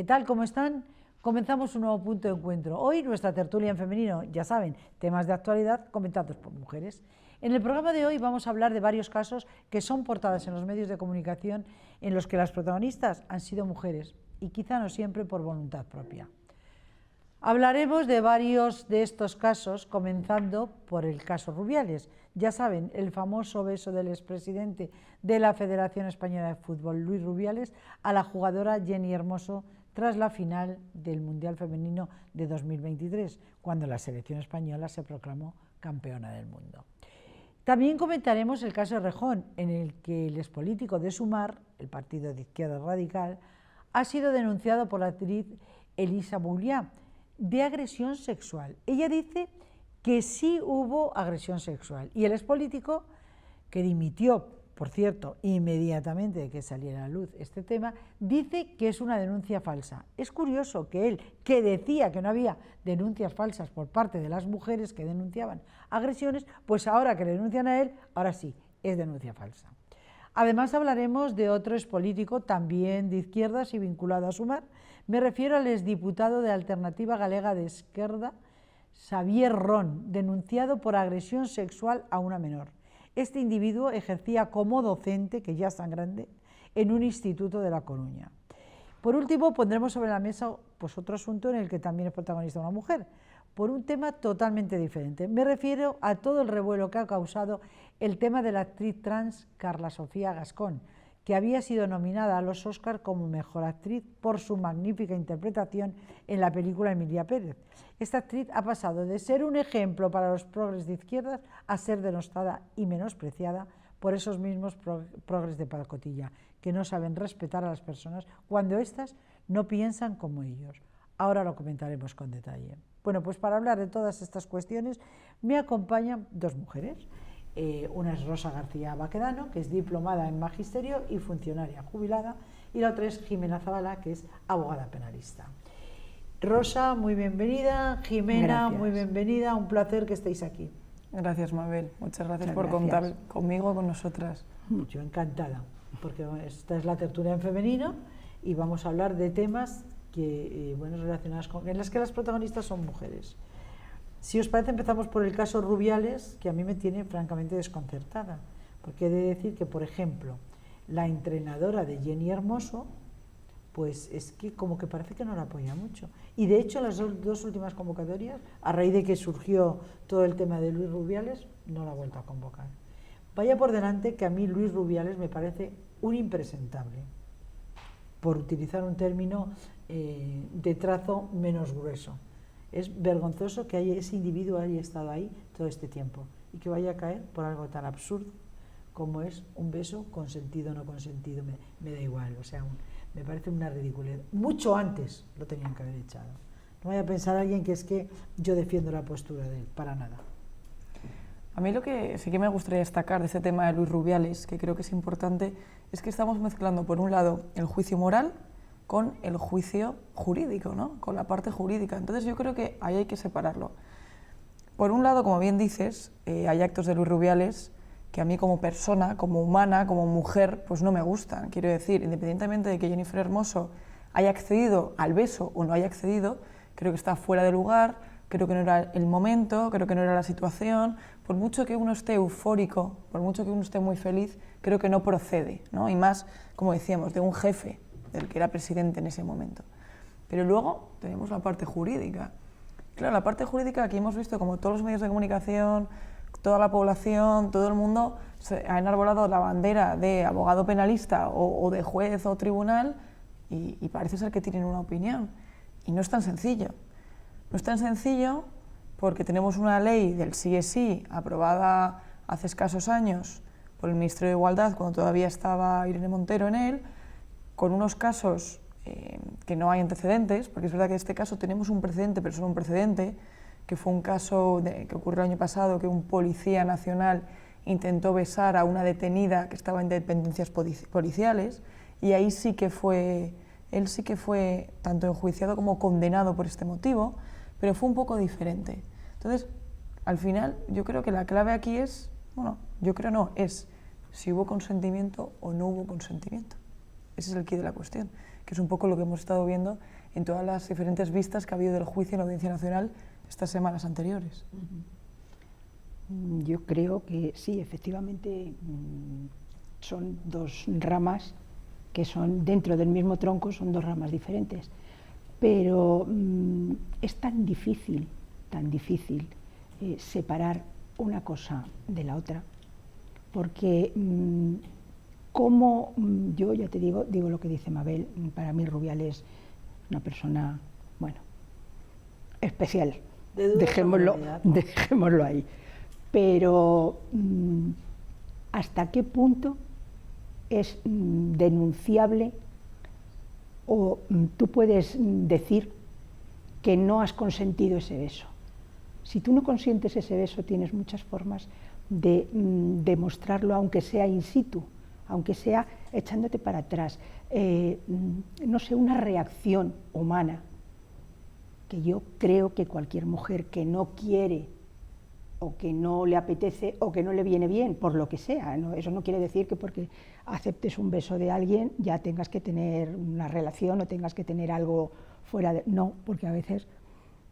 ¿Qué tal? ¿Cómo están? Comenzamos un nuevo punto de encuentro. Hoy nuestra tertulia en femenino, ya saben, temas de actualidad comentados por mujeres. En el programa de hoy vamos a hablar de varios casos que son portadas en los medios de comunicación en los que las protagonistas han sido mujeres y quizá no siempre por voluntad propia. Hablaremos de varios de estos casos, comenzando por el caso Rubiales. Ya saben, el famoso beso del expresidente de la Federación Española de Fútbol, Luis Rubiales, a la jugadora Jenny Hermoso tras la final del Mundial Femenino de 2023, cuando la selección española se proclamó campeona del mundo. También comentaremos el caso de Rejón, en el que el expolítico de Sumar, el partido de izquierda radical, ha sido denunciado por la actriz Elisa Bouliá de agresión sexual. Ella dice que sí hubo agresión sexual y el expolítico, que dimitió, por cierto, inmediatamente de que saliera a la luz este tema, dice que es una denuncia falsa. Es curioso que él, que decía que no había denuncias falsas por parte de las mujeres que denunciaban agresiones, pues ahora que le denuncian a él, ahora sí, es denuncia falsa. Además hablaremos de otro expolítico también de izquierdas y vinculado a Sumar. Me refiero al exdiputado de Alternativa Galega de Esquerda, Xavier Ron, denunciado por agresión sexual a una menor. Este individuo ejercía como docente, que ya es tan grande, en un instituto de La Coruña. Por último, pondremos sobre la mesa pues, otro asunto en el que también es protagonista una mujer, por un tema totalmente diferente. Me refiero a todo el revuelo que ha causado el tema de la actriz trans Carla Sofía Gascón, que había sido nominada a los Oscar como Mejor Actriz por su magnífica interpretación en la película Emilia Pérez. Esta actriz ha pasado de ser un ejemplo para los progres de izquierdas a ser denostada y menospreciada por esos mismos progres de pacotilla, que no saben respetar a las personas cuando éstas no piensan como ellos. Ahora lo comentaremos con detalle. Bueno, pues para hablar de todas estas cuestiones me acompañan dos mujeres. Una es Rosa García Baquedano, que es diplomada en Magisterio y funcionaria jubilada, y la otra es Jimena Zavala, que es abogada penalista. Rosa, muy bienvenida. Jimena, gracias. Muy bienvenida. Un placer que estéis aquí. Gracias, Mabel. Muchas gracias por contar conmigo, con nosotras. Yo encantada, porque esta es la tertulia en femenino y vamos a hablar de temas que, relacionados con, en las que las protagonistas son mujeres. Si os parece, empezamos por el caso Rubiales, que a mí me tiene francamente desconcertada, porque he de decir que, por ejemplo, la entrenadora de Jenny Hermoso, pues es que como que parece que no la apoya mucho. Y de hecho, las dos últimas convocatorias, a raíz de que surgió todo el tema de Luis Rubiales, no la ha vuelto a convocar. Vaya por delante que a mí Luis Rubiales me parece un impresentable, por utilizar un término de trazo menos grueso. Es vergonzoso que ese individuo haya estado ahí todo este tiempo y que vaya a caer por algo tan absurdo como es un beso consentido o no consentido, me da igual, o sea, me parece una ridiculez. Mucho antes lo tenían que haber echado. No vaya a pensar alguien que es que yo defiendo la postura de él, para nada. A mí lo que sí que me gustaría destacar de este tema de Luis Rubiales, que creo que es importante, es que estamos mezclando, por un lado, el juicio moral con el juicio jurídico, ¿no? Con la parte jurídica. Entonces yo creo que ahí hay que separarlo. Por un lado, como bien dices, hay actos de Luis Rubiales que a mí como persona, como humana, como mujer, pues no me gustan. Quiero decir, independientemente de que Jennifer Hermoso haya accedido al beso o no haya accedido, creo que está fuera de lugar, creo que no era el momento, creo que no era la situación. Por mucho que uno esté eufórico, por mucho que uno esté muy feliz, creo que no procede, ¿no? Y más, como decíamos, de un jefe, del que era presidente en ese momento. Pero luego tenemos la parte jurídica. Claro, la parte jurídica, aquí hemos visto como todos los medios de comunicación, toda la población, todo el mundo ha enarbolado la bandera de abogado penalista o de juez o tribunal y parece ser que tienen una opinión. Y no es tan sencillo. No es tan sencillo porque tenemos una ley del sí es sí aprobada hace escasos años por el Ministerio de Igualdad, cuando todavía estaba Irene Montero en él, con unos casos que no hay antecedentes, porque es verdad que en este caso tenemos un precedente, pero solo un precedente, que fue un caso que ocurrió el año pasado, que un policía nacional intentó besar a una detenida que estaba en dependencias policiales, y ahí sí que fue, él sí que fue tanto enjuiciado como condenado por este motivo, pero fue un poco diferente. Entonces, al final, yo creo que la clave aquí es, bueno, yo creo no, es si hubo consentimiento o no hubo consentimiento. Ese es el quid de la cuestión, que es un poco lo que hemos estado viendo en todas las diferentes vistas que ha habido del juicio en la Audiencia Nacional estas semanas anteriores. Yo creo que sí, efectivamente, son dos ramas que son dentro del mismo tronco, son dos ramas diferentes, pero es tan difícil separar una cosa de la otra, porque como yo ya te digo lo que dice Mabel, para mí Rubiales es una persona, bueno, especial, dejémoslo ahí, pero ¿hasta qué punto es denunciable o tú puedes decir que no has consentido ese beso? Si tú no consientes ese beso, tienes muchas formas de demostrarlo, aunque sea in situ, aunque sea echándote para atrás. No sé, una reacción humana que yo creo que cualquier mujer que no quiere o que no le apetece o que no le viene bien, por lo que sea, ¿no? Eso no quiere decir que porque aceptes un beso de alguien ya tengas que tener una relación o tengas que tener algo fuera de... No, porque a veces,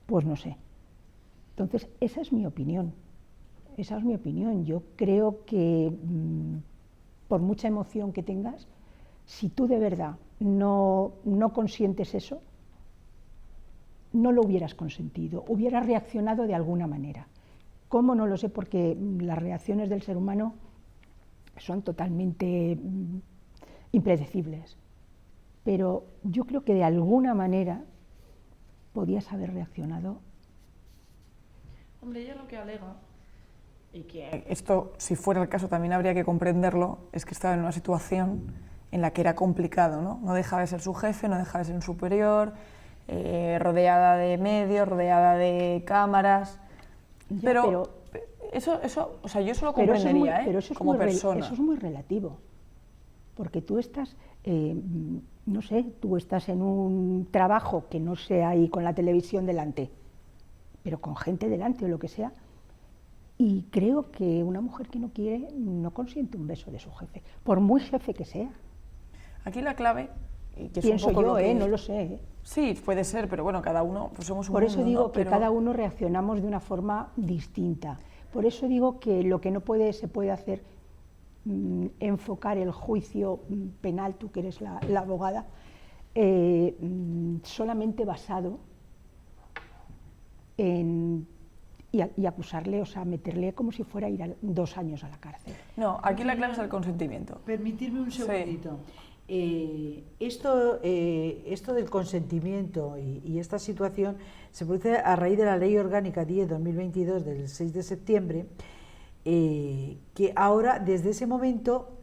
pues no sé. Entonces, esa es mi opinión. Yo creo que por mucha emoción que tengas, si tú de verdad no consientes eso, no lo hubieras consentido, hubieras reaccionado de alguna manera. ¿Cómo? No lo sé, porque las reacciones del ser humano son totalmente impredecibles. Pero yo creo que de alguna manera podías haber reaccionado. Hombre, ella lo que alega, y que esto, si fuera el caso, también habría que comprenderlo, es que estaba en una situación en la que era complicado, ¿no? No dejaba de ser su jefe, no dejaba de ser un superior, rodeada de medios, rodeada de cámaras... Pero eso, o sea, yo eso lo comprendería, como persona. Eso es muy relativo, porque tú estás, no sé, tú estás en un trabajo que no sea ahí con la televisión delante, pero con gente delante o lo que sea, y creo que una mujer que no quiere no consiente un beso de su jefe, por muy jefe que sea. Aquí la clave, que es pienso un poco yo, lo que... no lo sé. Sí, puede ser, pero bueno, cada uno, pues somos un Por mundo, eso digo ¿no? que cada uno reaccionamos de una forma distinta. Por eso digo que lo que no se puede hacer, enfocar el juicio penal, tú que eres la abogada, solamente basado en... Y acusarle, o sea, meterle como si fuera a ir 2 años a la cárcel. No, aquí la clave es el consentimiento. Permitirme un segundito. Sí. Esto del consentimiento y esta situación se produce a raíz de la Ley Orgánica 10/2022 del 6 de septiembre, que ahora, desde ese momento,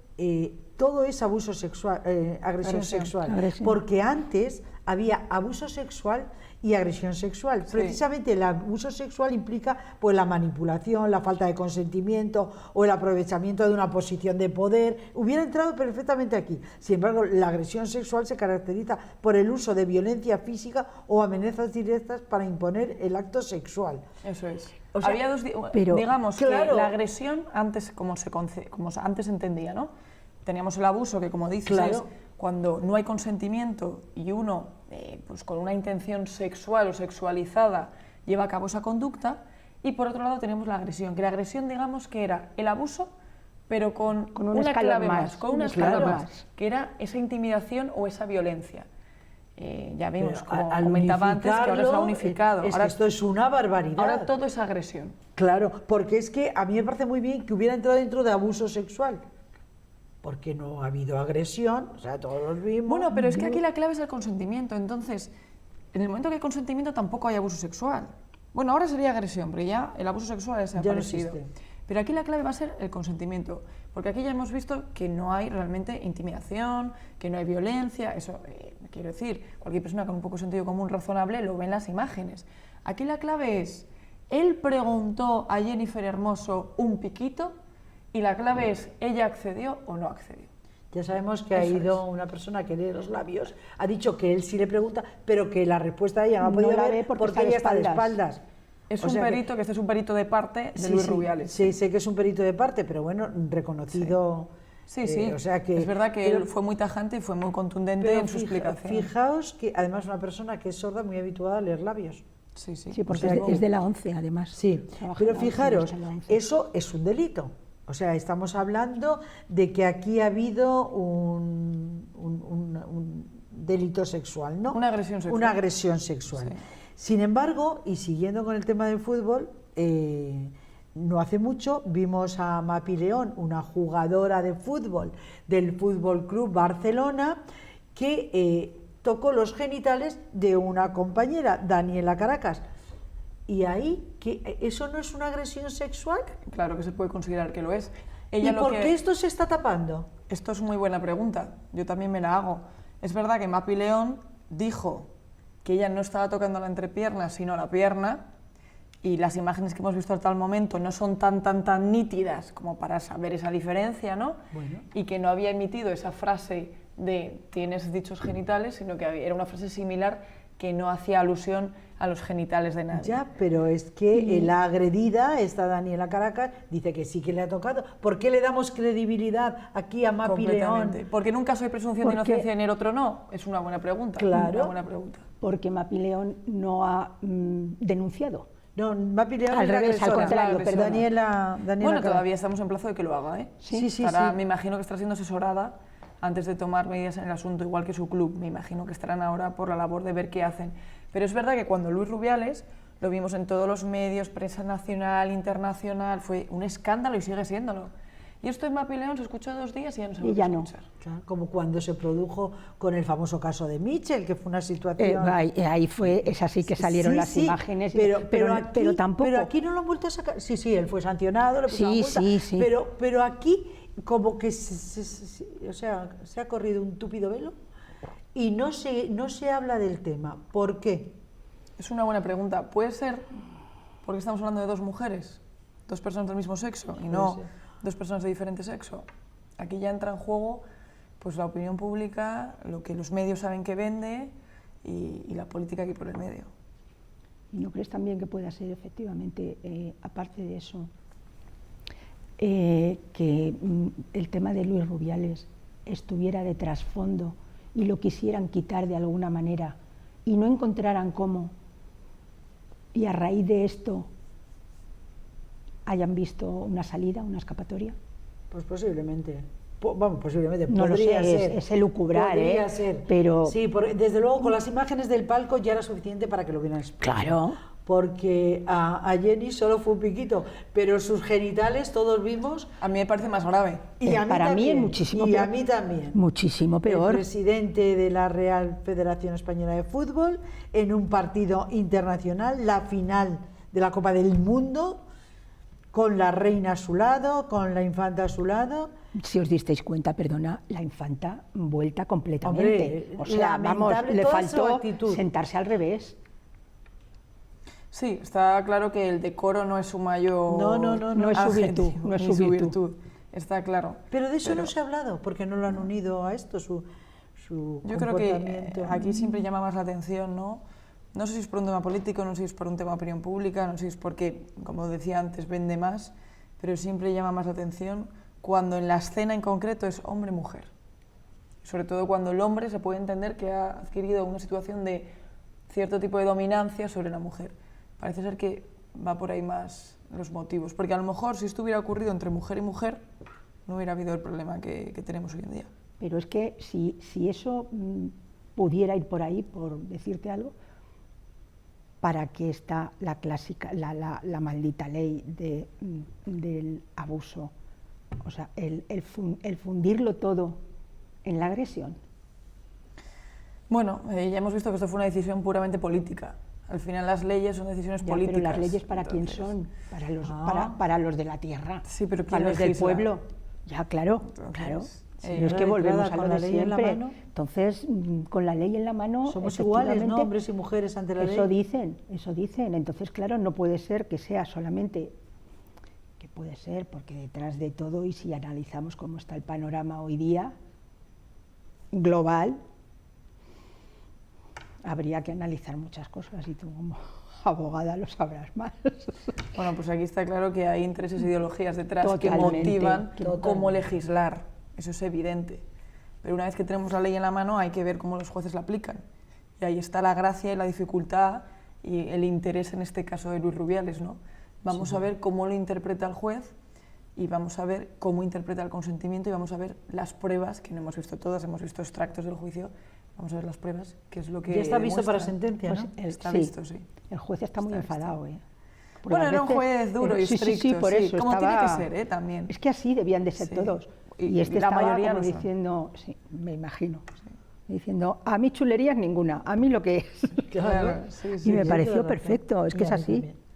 todo es abuso sexual, agresión sexual, porque antes había abuso sexual y agresión sexual. Sí. Precisamente el abuso sexual implica pues la manipulación, la falta de consentimiento o el aprovechamiento de una posición de poder. Hubiera entrado perfectamente aquí. Sin embargo, la agresión sexual se caracteriza por el uso de violencia física o amenazas directas para imponer el acto sexual. Eso es. O sea, había digamos claro, que la agresión antes, como antes entendía, ¿no? Teníamos el abuso, que como dices, claro, es cuando no hay consentimiento y uno, pues con una intención sexual o sexualizada, lleva a cabo esa conducta. Y por otro lado tenemos la agresión, que la agresión, digamos, que era el abuso, pero con una clave más, con una escala más, que era esa intimidación o esa violencia. Ya vimos, como comentaba antes, que ahora se ha unificado. Es ahora, que esto es una barbaridad. Ahora todo es agresión. Claro, porque es que a mí me parece muy bien que hubiera entrado dentro de abuso sexual, porque no ha habido agresión, o sea, todos los vimos. Bueno, pero es que aquí la clave es el consentimiento, entonces, en el momento que hay consentimiento tampoco hay abuso sexual. Bueno, ahora sería agresión, pero ya el abuso sexual ha desaparecido. No existe. Pero aquí la clave va a ser el consentimiento, porque aquí ya hemos visto que no hay realmente intimidación, que no hay violencia, eso quiero decir, cualquier persona con un poco de sentido común razonable lo ve en las imágenes. Aquí la clave es, él preguntó a Jennifer Hermoso un piquito, y la clave es, ¿ella accedió o no accedió? Ya sabemos que ha ido una persona que lee los labios, ha dicho que él sí le pregunta, pero que la respuesta de ella no ha podido ver porque ella está de espaldas. Es un perito, que este es un perito de parte de Luis Rubiales. Sí, sé que es un perito de parte, pero bueno, reconocido Sí, sí, o sea que, es verdad que él fue muy tajante y fue muy contundente en su explicación. Fijaos que además una persona que es sorda muy habituada a leer labios. Sí, sí. Sí, porque O sea, es de la 11 además. Sí, Trabaja pero en la 11, fijaros, está en la 11. eso es un delito. O sea, estamos hablando de que aquí ha habido un delito sexual, ¿no? Una agresión sexual. Una agresión sexual. Sí. Sin embargo, y siguiendo con el tema del fútbol, no hace mucho vimos a Mapi León, una jugadora de fútbol del Fútbol Club Barcelona, que tocó los genitales de una compañera, Daniela Caracas. Y ahí, ¿eso no es una agresión sexual? Claro que se puede considerar que lo es. ¿Y por qué esto se está tapando? Esto es muy buena pregunta, yo también me la hago. Es verdad que Mapi León dijo que ella no estaba tocando la entrepierna, sino la pierna, y las imágenes que hemos visto hasta el momento no son tan nítidas como para saber esa diferencia, ¿no? Bueno. Y que no había emitido esa frase de tienes dichos genitales, sino que era una frase similar que no hacía alusión a los genitales de nadie. Ya, pero es que la agredida, esta Daniela Caracas, dice que sí que le ha tocado. ¿Por qué le damos credibilidad aquí a Mapi León? Porque en un caso hay presunción de inocencia y en el otro no. Es una buena pregunta. Claro. Una buena pregunta. Porque Mapi León no ha denunciado. No, Mapi León Al es la revés, al agresora. contrario, Pero perdona. Daniela Bueno, Caracas. todavía estamos en plazo de que lo haga, ¿eh? Sí, sí, Estará, sí. me imagino que estará siendo asesorada antes de tomar medidas en el asunto, igual que su club. Me imagino que estarán ahora por la labor de ver qué hacen. Pero es verdad que cuando Luis Rubiales, lo vimos en todos los medios, prensa nacional, internacional, fue un escándalo y sigue siéndolo. Y esto en Mapi León se escuchó 2 días y ya no se Y ya no. escuchar. Claro, como cuando se produjo con el famoso caso de Mitchell, que fue una situación... Ahí fue, es así que salieron Sí, las sí, imágenes, pero tampoco. Pero aquí no lo han vuelto a sacar. Sí, sí, él fue sancionado, le pusieron Sí, multa, sí, sí. Pero aquí como que o sea, se ha corrido un túpido velo y no se habla del tema. ¿Por qué? Es una buena pregunta. ¿Puede ser porque estamos hablando de 2 mujeres, 2 personas del mismo sexo y no ser. 2 personas de diferente sexo? Aquí ya entra en juego pues la opinión pública, lo que los medios saben que vende y la política aquí por el medio. ¿Y no crees también que pueda ser efectivamente, aparte de eso, que el tema de Luis Rubiales estuviera de trasfondo y lo quisieran quitar de alguna manera y no encontraran cómo, y a raíz de esto hayan visto una salida, una escapatoria? Pues posiblemente. Vamos, posiblemente. No podría lo sé, ser. es elucubrar, podría ser. Pero... Sí, desde luego con las imágenes del palco ya era suficiente para que lo hubieran explicado. Claro. Porque a Jenny solo fue un piquito, pero sus genitales todos vimos. A mí me parece más grave. Y a mí para mí es también, muchísimo y peor. a mí también. Muchísimo peor. El presidente de la Real Federación Española de Fútbol en un partido internacional, la final de la Copa del Mundo, con la reina a su lado, con la infanta a su lado. Si os disteis cuenta, perdona, la infanta vuelta completamente. Hombre, o sea, vamos, lamentable le toda su faltó actitud. sentarse al revés. Sí, está claro que el decoro no es su mayor No es su virtud, adjetivo, no es ni su virtud. Está claro. Pero de eso no se ha hablado, porque no lo han unido a esto, su Yo creo que comportamiento. aquí siempre llama más la atención, ¿no? No sé si es por un tema político, no sé si es por un tema de opinión pública, no sé si es porque, como decía antes, vende más, pero siempre llama más la atención cuando en la escena en concreto es hombre-mujer. Sobre todo cuando el hombre se puede entender que ha adquirido una situación de cierto tipo de dominancia sobre la mujer. Parece ser que va por ahí más los motivos, porque a lo mejor si esto hubiera ocurrido entre mujer y mujer, no hubiera habido el problema que tenemos hoy en día. Pero es que si eso pudiera ir por ahí, por decirte algo, ¿para qué está la clásica, la maldita ley del abuso? O sea, el fundirlo todo en la agresión. Bueno, ya hemos visto que esto fue una decisión puramente política. Al final las leyes son decisiones Ya, políticas. pero las leyes ¿para quién Entonces, son? Para los de la tierra, Sí, pero para ¿quién los del legisla? pueblo. Ya, claro, Entonces, claro. sí, Pero es que volvemos a con lo la de ley en la siempre. mano. Entonces, con la ley en la mano, Somos iguales, ¿no? efectivamente, Hombres y mujeres ante la ley. eso dicen. Entonces, claro, no puede ser que sea solamente, que puede ser, porque detrás de todo, y si analizamos cómo está el panorama hoy día, global, habría que analizar muchas cosas y tú como abogada lo sabrás más. Bueno, pues aquí está claro que hay intereses e ideologías detrás que Totalmente, motivan totalmente. cómo legislar. eso es evidente. Pero una vez que tenemos la ley en la mano hay que ver cómo los jueces la aplican. Y ahí está la gracia y la dificultad y el interés en este caso de Luis Rubiales, ¿no? Vamos a ver cómo lo interpreta el juez y vamos a ver cómo interpreta el consentimiento y vamos a ver las pruebas, que no hemos visto todas, hemos visto extractos del juicio, vamos a ver las pruebas, que es lo que ya está visto demuestra. para sentencia, ¿no? Pues, Está sí, visto, sí. El juez está muy enfadado, ¿eh? Porque Bueno, a era un veces- juez duro y sí, estricto, sí, por eso como tiene que estaba- ser, también. Es que así debían de ser Sí. todos. Y Y este la estaba mayoría como lo son. diciendo, sí, me imagino, diciendo, a mí chulerías ninguna, a mí lo que es. Claro, sí, sí. Y me sí, pareció tienes razón. perfecto, es que Y es a mí así. también.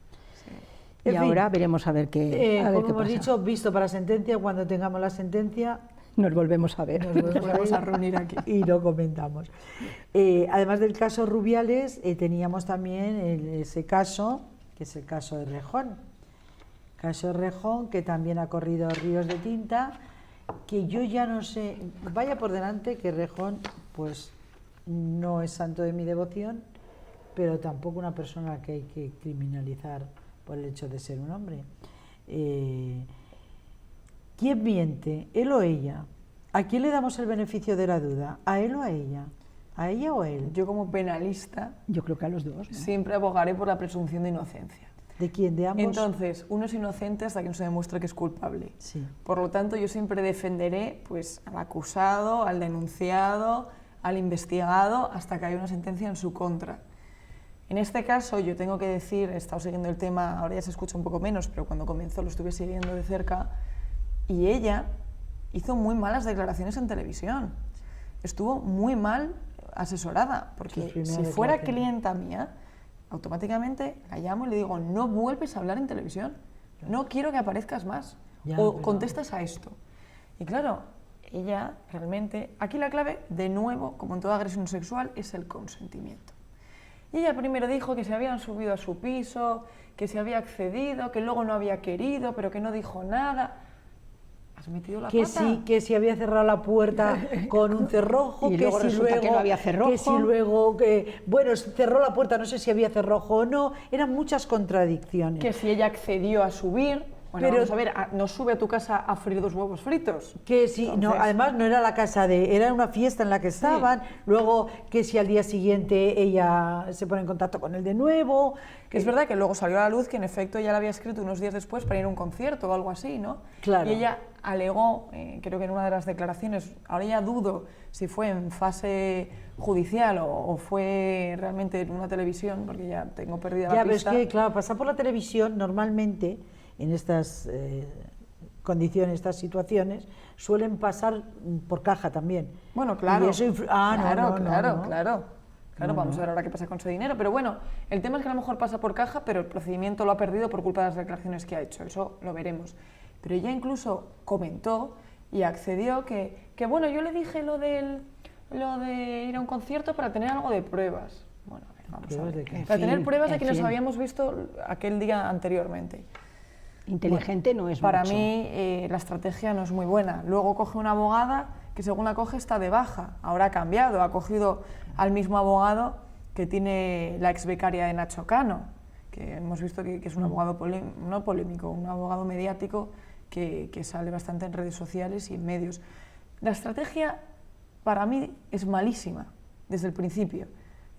Y En fin, ahora veremos a ver qué, a ver como qué hemos pasa. dicho, visto para sentencia, cuando tengamos la sentencia Nos volvemos a ver. nos Volvemos a reunir aquí. y lo comentamos. Además del caso Rubiales, teníamos también ese caso, que es el caso de Rejón. Caso de Rejón, que también ha corrido ríos de tinta, que yo ya no sé, vaya por delante que Rejón pues no es santo de mi devoción, pero tampoco una persona que hay que criminalizar por el hecho de ser un hombre. ¿Quién miente? ¿Él o ella? ¿A quién le damos el beneficio de la duda? ¿A él o a ella? ¿A ella o a él? Yo como penalista Yo creo que a los dos, ¿no? siempre abogaré por la presunción de inocencia. ¿De quién? ¿De ambos? Entonces, uno es inocente hasta que no se demuestre que es culpable. Sí. Por lo tanto, yo siempre defenderé pues, al acusado, al denunciado, al investigado, hasta que haya una sentencia en su contra. En este caso, yo tengo que decir, he estado siguiendo el tema, ahora ya se escucha un poco menos, pero cuando comenzó lo estuve siguiendo de cerca, y ella hizo muy malas declaraciones en televisión. Estuvo muy mal asesorada, porque Sus primeras si fuera declaraciones. clienta mía, automáticamente la llamo y le digo, no vuelves a hablar en televisión, no quiero que aparezcas más, Ya, o pero- contestas a esto. Y claro, ella realmente, aquí la clave, de nuevo, como en toda agresión sexual, es el consentimiento. Y ella primero dijo que se habían subido a su piso, que se había accedido, que luego no había querido, pero que no dijo nada. ¿Has metido la Que pata? sí, que si había cerrado la puerta con un cerrojo, Y que luego si resulta luego que no había cerrojo. que si luego bueno, cerró la puerta, no sé si había cerrojo o no, eran muchas contradicciones. Que si ella accedió a subir, bueno, Pero- vamos a ver, no sube a tu casa a freír 2 huevos fritos. Que si, no, Entonces- además no era la casa era una fiesta en la que estaban, luego que si al día siguiente ella se pone en contacto con él de nuevo, Que es verdad que luego salió a la luz que en efecto ella la había escrito unos días después para ir a un concierto o algo así, ¿no? Claro. Y ella alegó, creo que en una de las declaraciones, ahora ya dudo si fue en fase judicial o fue realmente en una televisión, porque ya tengo perdida ya la ves pista. que, claro, pasar por la televisión normalmente en estas condiciones, estas situaciones, suelen pasar por caja también. Bueno, claro. Y eso claro, no. Claro, vamos a ver ahora qué pasa con ese dinero. Pero bueno, el tema es que a lo mejor pasa por caja, pero el procedimiento lo ha perdido por culpa de las declaraciones que ha hecho. Eso lo veremos. Pero ella incluso comentó y accedió que bueno, yo le dije lo de ir a un concierto para tener algo de pruebas. Bueno, a ver, vamos a ¿Pruebas ver. de qué? Para En tener fin, pruebas de en que nos fin. habíamos visto aquel día anteriormente. Inteligente no es Para mucho. mí la estrategia no es muy buena. Luego coge una abogada que según la coge está de baja. Ahora ha cambiado, ha cogido al mismo abogado que tiene la ex becaria de Nacho Cano, que hemos visto que es un abogado no polémico, un abogado mediático que sale bastante en redes sociales y en medios. La estrategia para mí es malísima desde el principio.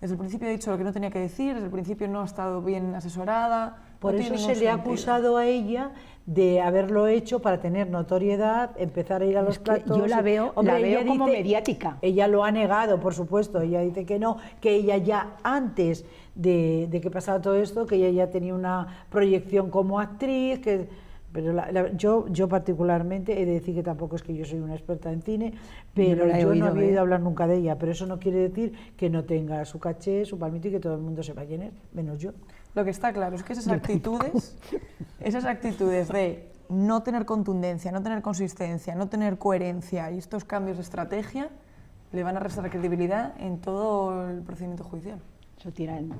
Desde el principio ha dicho lo que no tenía que decir, desde el principio no ha estado bien asesorada. Por no eso tiene se ningún le ha sentido. acusado a ella de haberlo hecho para tener notoriedad, empezar a ir a los que platos. yo la veo ella como mediática. Ella lo ha negado, por supuesto. Ella dice que no, que ella ya antes de que pasara todo esto, que ella ya tenía una proyección como actriz, pero yo particularmente he de decir que tampoco es que yo soy una experta en cine, pero la he yo no oído, había oído hablar nunca de ella, pero eso no quiere decir que no tenga su caché, su palmito y que todo el mundo sepa quién es, menos yo. Lo que está claro es que esas actitudes de no tener contundencia, no tener consistencia, no tener coherencia y estos cambios de estrategia le van a restar credibilidad en todo el procedimiento judicial. Eso tiran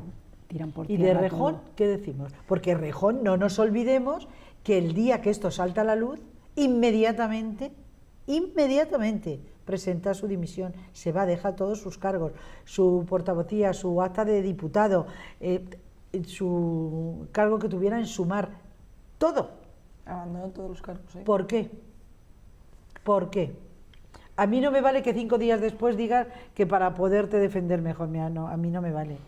por Y de tierra Rejón, todo. ¿qué decimos? Porque Rejón, no nos olvidemos que el día que esto salta a la luz, inmediatamente presenta su dimisión, se va, deja todos sus cargos, su portavocía, su acta de diputado, su cargo que tuviera en Sumar, todo. Abandonó todos los cargos. ¿Por qué? ¿Por qué? A mí no me vale que 5 días después digas que para poderte defender mejor. Mira, no, a mí no me vale.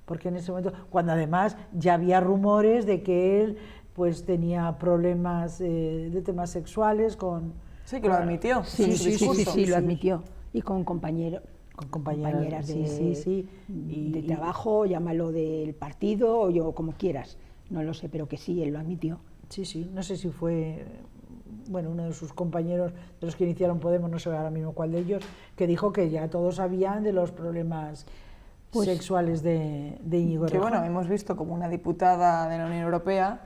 Porque en ese momento, cuando además ya había rumores de que él pues tenía problemas de temas sexuales con... Sí, que lo admitió. Sí, lo admitió. Y con compañeras de de trabajo, llámalo del partido o yo como quieras. No lo sé, pero que sí, él lo admitió. Sí, no sé si fue... bueno, uno de sus compañeros de los que iniciaron Podemos, no sé ahora mismo cuál de ellos, que dijo que ya todos sabían de los problemas sexuales de Íñigo Que Errejón. bueno, hemos visto como una diputada de la Unión Europea,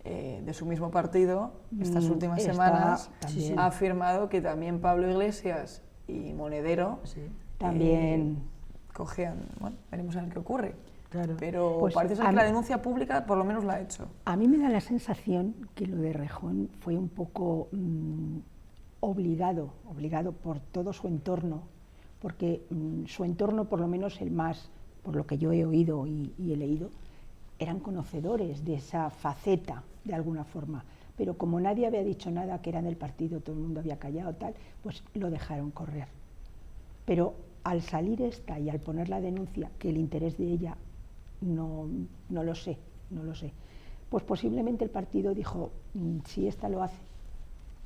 de su mismo partido, estas últimas semanas, ha afirmado que también Pablo Iglesias y Monedero también cogían, bueno, veremos a ver qué ocurre. Claro. Pero Pues parece ser que la denuncia pública por lo menos la ha hecho. A mí me da la sensación que lo de Errejón fue un poco obligado por todo su entorno, porque su entorno, por lo menos el más, por lo que yo he oído y he leído, eran conocedores de esa faceta de alguna forma, pero como nadie había dicho nada, que era del partido, todo el mundo había callado, tal, pues lo dejaron correr. Pero al salir esta y al poner la denuncia, que el interés de ella no lo sé, pues posiblemente el partido dijo, si esta lo hace,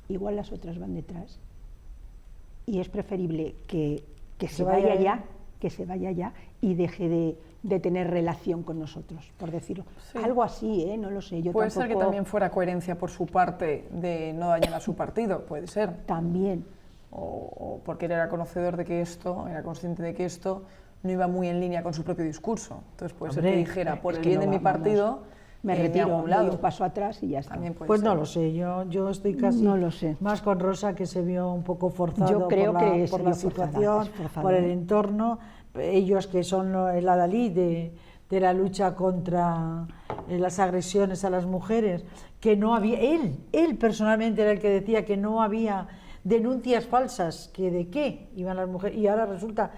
igual las otras van detrás, y es preferible que se vaya ya y deje de tener relación con nosotros, por decirlo. Sí. Algo así, no lo sé. Yo puede tampoco... ser que también fuera coherencia por su parte de no dañar a su partido, puede ser. También. O porque él era conocedor de que esto, era consciente de que esto no iba muy en línea con su propio discurso. Entonces puede ser que dijera, por el bien de mi partido, me retiro, doy un paso atrás y ya está. Pues no lo sé, yo estoy casi más con Rosa, que se vio un poco forzado por la situación, por el entorno. Ellos que son el adalid de la lucha contra las agresiones a las mujeres, que no había, él personalmente era el que decía que no había denuncias falsas, que de qué iban las mujeres, y ahora resulta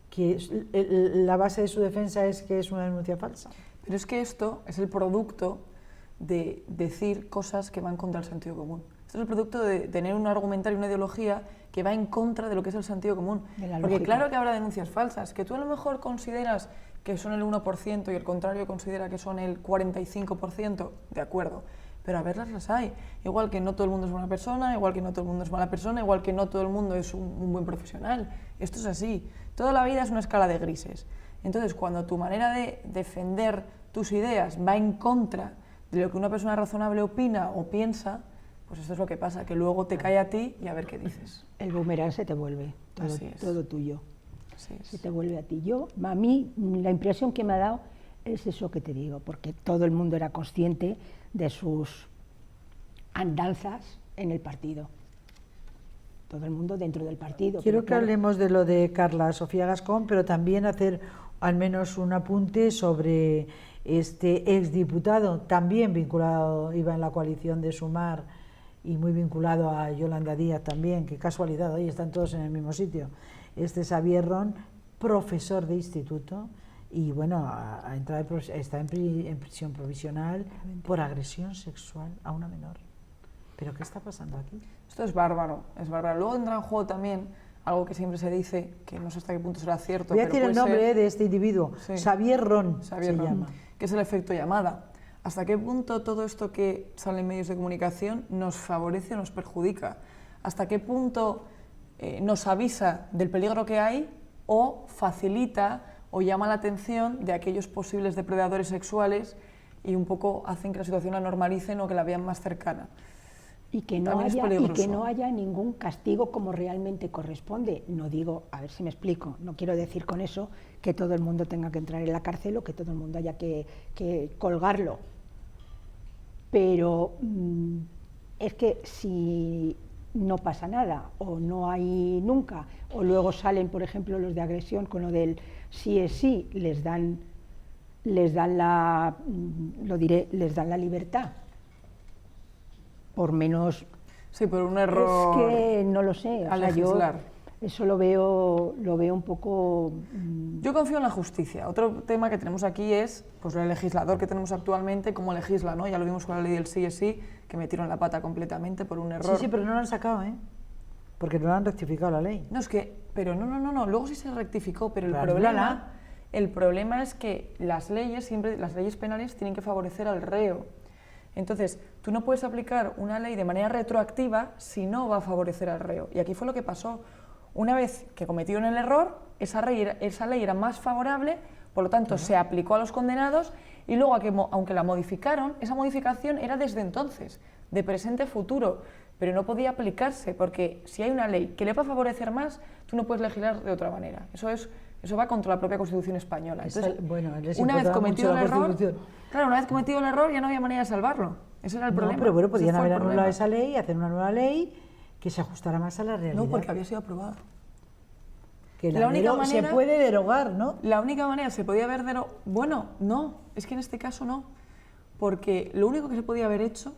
que la base de su defensa es que es una denuncia falsa. Pero es que esto es el producto de decir cosas que van contra el sentido común. Esto es el producto de tener un argumentario, una ideología que va en contra de lo que es el sentido común. Porque claro que habrá denuncias falsas, que tú a lo mejor consideras que son el 1% y el contrario considera que son el 45%, de acuerdo, pero a verlas las hay. Igual que no todo el mundo es buena persona, igual que no todo el mundo es mala persona, igual que no todo el mundo es un buen profesional. Esto es así. Toda la vida es una escala de grises. Entonces, cuando tu manera de defender tus ideas va en contra de lo que una persona razonable opina o piensa, pues esto es lo que pasa, que luego te cae a ti y a ver qué dices. El boomerang se te vuelve, todo tuyo. Así es. Se te vuelve a ti. A mí, la impresión que me ha dado es eso que te digo, porque todo el mundo era consciente de sus andanzas en el partido. Todo el mundo dentro del partido. Quiero que hablemos de lo de Carla Sofía Gascón, pero también hacer al menos un apunte sobre este exdiputado, también vinculado, iba en la coalición de Sumar y muy vinculado a Yolanda Díaz también, qué casualidad, hoy están todos en el mismo sitio. Este Xavier Ron, profesor de instituto, y bueno, está en prisión provisional por agresión sexual a una menor. ¿Pero qué está pasando aquí? Esto es bárbaro, es bárbaro. Luego entra en juego también algo que siempre se dice, que no sé hasta qué punto será cierto. Voy a decir el nombre de este individuo, sí. Xavier Ron se llama. Que es el efecto llamada. ¿Hasta qué punto todo esto que sale en medios de comunicación nos favorece o nos perjudica? ¿Hasta qué punto nos avisa del peligro que hay o facilita o llama la atención de aquellos posibles depredadores sexuales y un poco hacen que la situación la normalicen o que la vean más cercana? Y que no haya ningún castigo como realmente corresponde. No digo, a ver si me explico, no quiero decir con eso que todo el mundo tenga que entrar en la cárcel o que todo el mundo haya que colgarlo. Pero es que si no pasa nada o no hay nunca, o luego salen, por ejemplo, los de agresión con lo del sí es sí, les dan la libertad. Por menos... Sí, por un error. Es que no lo sé. Al legislar. Yo eso lo veo un poco... Yo confío en la justicia. Otro tema que tenemos aquí es pues, el legislador que tenemos actualmente, cómo legisla, ¿no? Ya lo vimos con la ley del sí es sí, que metieron la pata completamente por un error. Sí, pero no lo han sacado, ¿eh? porque no han rectificado la ley. No, es que, pero no, luego sí se rectificó, pero Claro, el problema es que las leyes penales tienen que favorecer al reo. Entonces, tú no puedes aplicar una ley de manera retroactiva si no va a favorecer al reo. Y aquí fue lo que pasó. Una vez que cometieron el error, esa ley era más favorable, por lo tanto se aplicó a los condenados, y luego, aunque la modificaron, esa modificación era desde entonces, de presente a futuro, pero no podía aplicarse, porque si hay una ley que le va a favorecer más, tú no puedes legislar de otra manera. Eso va contra la propia Constitución española. Entonces, una vez cometido el error, ya no había manera de salvarlo. Ese era el problema. Pero bueno, podían haber anulado esa ley y hacer una nueva ley que se ajustara más a la realidad. No, porque había sido aprobada. Que la única manera se puede derogar, ¿no? La única manera se podía haber derogado. Bueno, no, es que en este caso no. Porque lo único que se podía haber hecho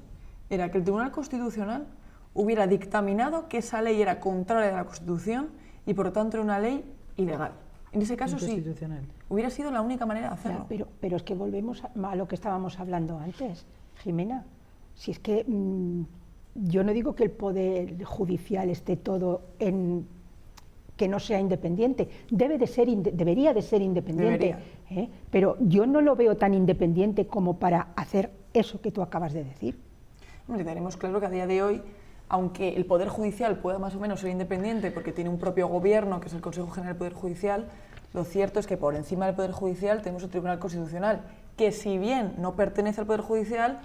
era que el Tribunal Constitucional hubiera dictaminado que esa ley era contraria a la Constitución y por lo tanto era una ley ilegal. En ese caso sí, hubiera sido la única manera de hacerlo. Pero es que volvemos a lo que estábamos hablando antes, Jimena. Si es que yo no digo que el Poder Judicial esté todo en que no sea independiente, debería de ser independiente, pero yo no lo veo tan independiente como para hacer eso que tú acabas de decir. Hombre, tenemos claro que a día de hoy, aunque el Poder Judicial pueda más o menos ser independiente porque tiene un propio gobierno, que es el Consejo General del Poder Judicial, lo cierto es que por encima del Poder Judicial tenemos el Tribunal Constitucional, que si bien no pertenece al Poder Judicial,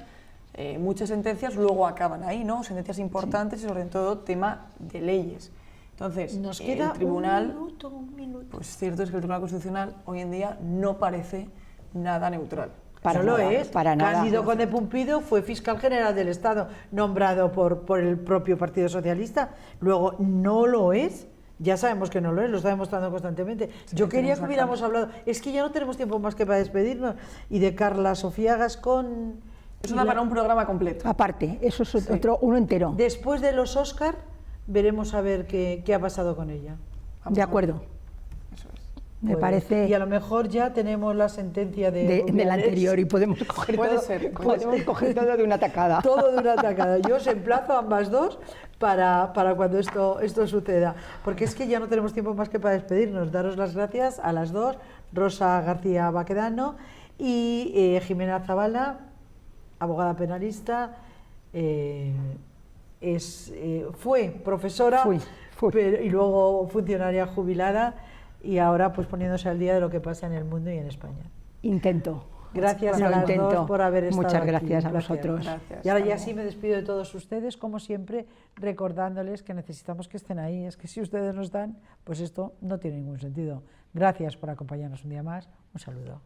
muchas sentencias luego acaban ahí, ¿no? Sentencias importantes y sobre todo tema de leyes. Entonces, nos queda el Tribunal, un minuto. Pues cierto es que el Tribunal Constitucional hoy en día no parece nada neutral. Para nada, lo es. Para nada. Cándido Conde Pumpido fue fiscal general del Estado, nombrado por el propio Partido Socialista. Luego no lo es. Ya sabemos que no lo es, lo está demostrando constantemente. Sí, yo quería que hubiéramos hablado. Es que ya no tenemos tiempo más que para despedirnos. Y de Carla Sofía Gascón. Eso da para un programa completo. Aparte, eso es uno entero. Después de los Oscar, veremos a ver qué ha pasado con ella. De acuerdo. Me parece. Y a lo mejor ya tenemos la sentencia del anterior y podemos coger todo de una tacada. Todo de una tacada. Yo os emplazo a ambas dos para cuando esto suceda. Porque es que ya no tenemos tiempo más que para despedirnos. Daros las gracias a las dos, Rosa García Baquedano y Jimena Zavala, abogada penalista. Fue profesora y luego funcionaria jubilada. Y ahora pues poniéndose al día de lo que pasa en el mundo y en España. Intento. Gracias a las dos por haber estado Muchas gracias aquí. A vosotros. Gracias. Y ahora ya sí me despido de todos ustedes, como siempre, recordándoles que necesitamos que estén ahí. Es que si ustedes no están, pues esto no tiene ningún sentido. Gracias por acompañarnos un día más. Un saludo.